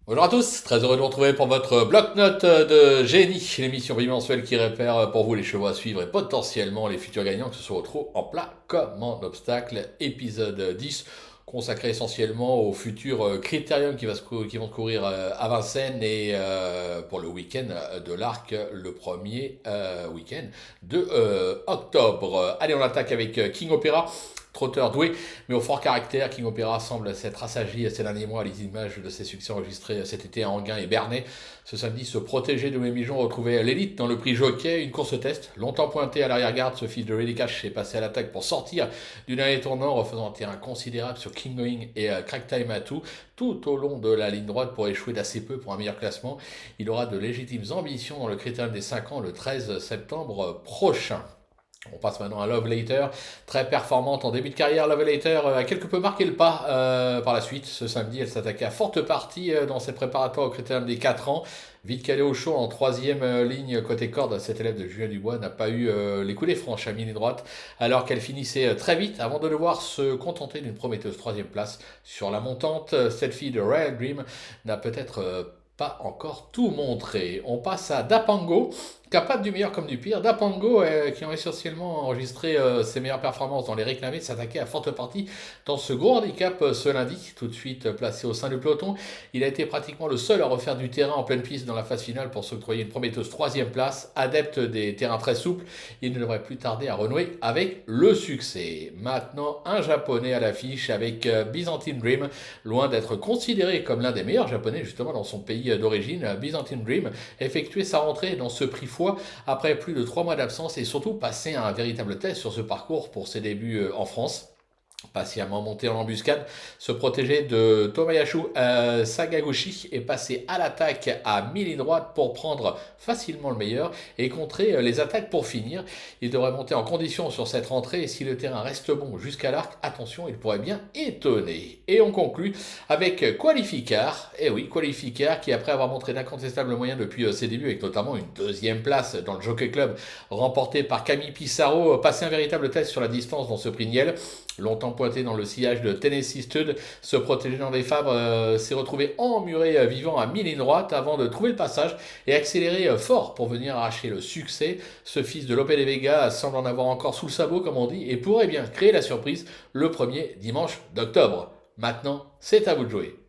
Bonjour à tous, très heureux de vous retrouver pour votre bloc-notes de génie, l'émission bimensuelle qui repère pour vous les chevaux à suivre et potentiellement les futurs gagnants, que ce soit au trot, en plat comme en obstacle. Épisode 10, consacré essentiellement aux futurs critériums qui vont courir à Vincennes et pour le week-end de l'Arc, le premier week-end de octobre. Allez, on attaque avec King Opera. Trotteur doué, mais au fort caractère, King Opera semble s'être assagi ces derniers mois à images de ses succès enregistrés cet été à Anguin et Bernay. Ce samedi, se protéger de Mijon retrouvait l'élite dans le prix Jockey, une course test. Longtemps pointé à l'arrière-garde, ce fils de Ready Cash est passé à l'attaque pour sortir du dernier tournant, refaisant un terrain considérable sur King Going et Crack Time Atout, tout au long de la ligne droite pour échouer d'assez peu pour un meilleur classement. Il aura de légitimes ambitions dans le critérium des 5 ans le 13 septembre prochain. On passe maintenant à Love Later, très performante en début de carrière. Love Later a quelque peu marqué le pas par la suite. Ce samedi, elle s'attaquait à forte partie dans ses préparatoires au critérium des 4 ans. Vite calé au chaud en troisième ligne côté corde, cette élève de Julien Dubois n'a pas eu les coulées franches à mine droite, alors qu'elle finissait très vite avant de devoir se contenter d'une prometteuse troisième place sur la montante. Cette fille de Royal Dream n'a peut-être pas encore tout montré. On passe à Dapango, capable du meilleur comme du pire. Dapango, qui ont essentiellement enregistré ses meilleures performances dans les réclamés, s'attaquait à forte partie dans ce gros handicap ce lundi, tout de suite placé au sein du peloton. Il a été pratiquement le seul à refaire du terrain en pleine piste dans la phase finale pour s'octroyer une prometteuse troisième place. Adepte des terrains très souples, il ne devrait plus tarder à renouer avec le succès. Maintenant, un japonais à l'affiche avec Byzantine Dream, loin d'être considéré comme l'un des meilleurs japonais justement dans son pays d'origine. Byzantine Dream effectuait sa rentrée dans ce prix fois après plus de 3 mois d'absence et surtout passer un véritable test sur ce parcours pour ses débuts en France. Patiemment monté en embuscade, se protéger de Tomayashu Sagaguchi est passé à l'attaque à mi-ligne droite pour prendre facilement le meilleur et contrer les attaques pour finir. Il devrait monter en condition sur cette rentrée et si le terrain reste bon jusqu'à l'arc, attention, il pourrait bien étonner. Et on conclut avec Qualificar, et oui, Qualificar qui après avoir montré d'incontestables moyens depuis ses débuts avec notamment une deuxième place dans le Jockey Club remportée par Camille Pissarro, passé un véritable test sur la distance dans ce prix Niel. Longtemps pointé dans le sillage de Tennessee Stud, se protéger dans des fabres, s'est retrouvé emmuré vivant à mi-ligne droite avant de trouver le passage et accélérer fort pour venir arracher le succès. Ce fils de Lope de Vega semble en avoir encore sous le sabot comme on dit et pourrait bien créer la surprise le premier dimanche d'octobre. Maintenant, c'est à vous de jouer.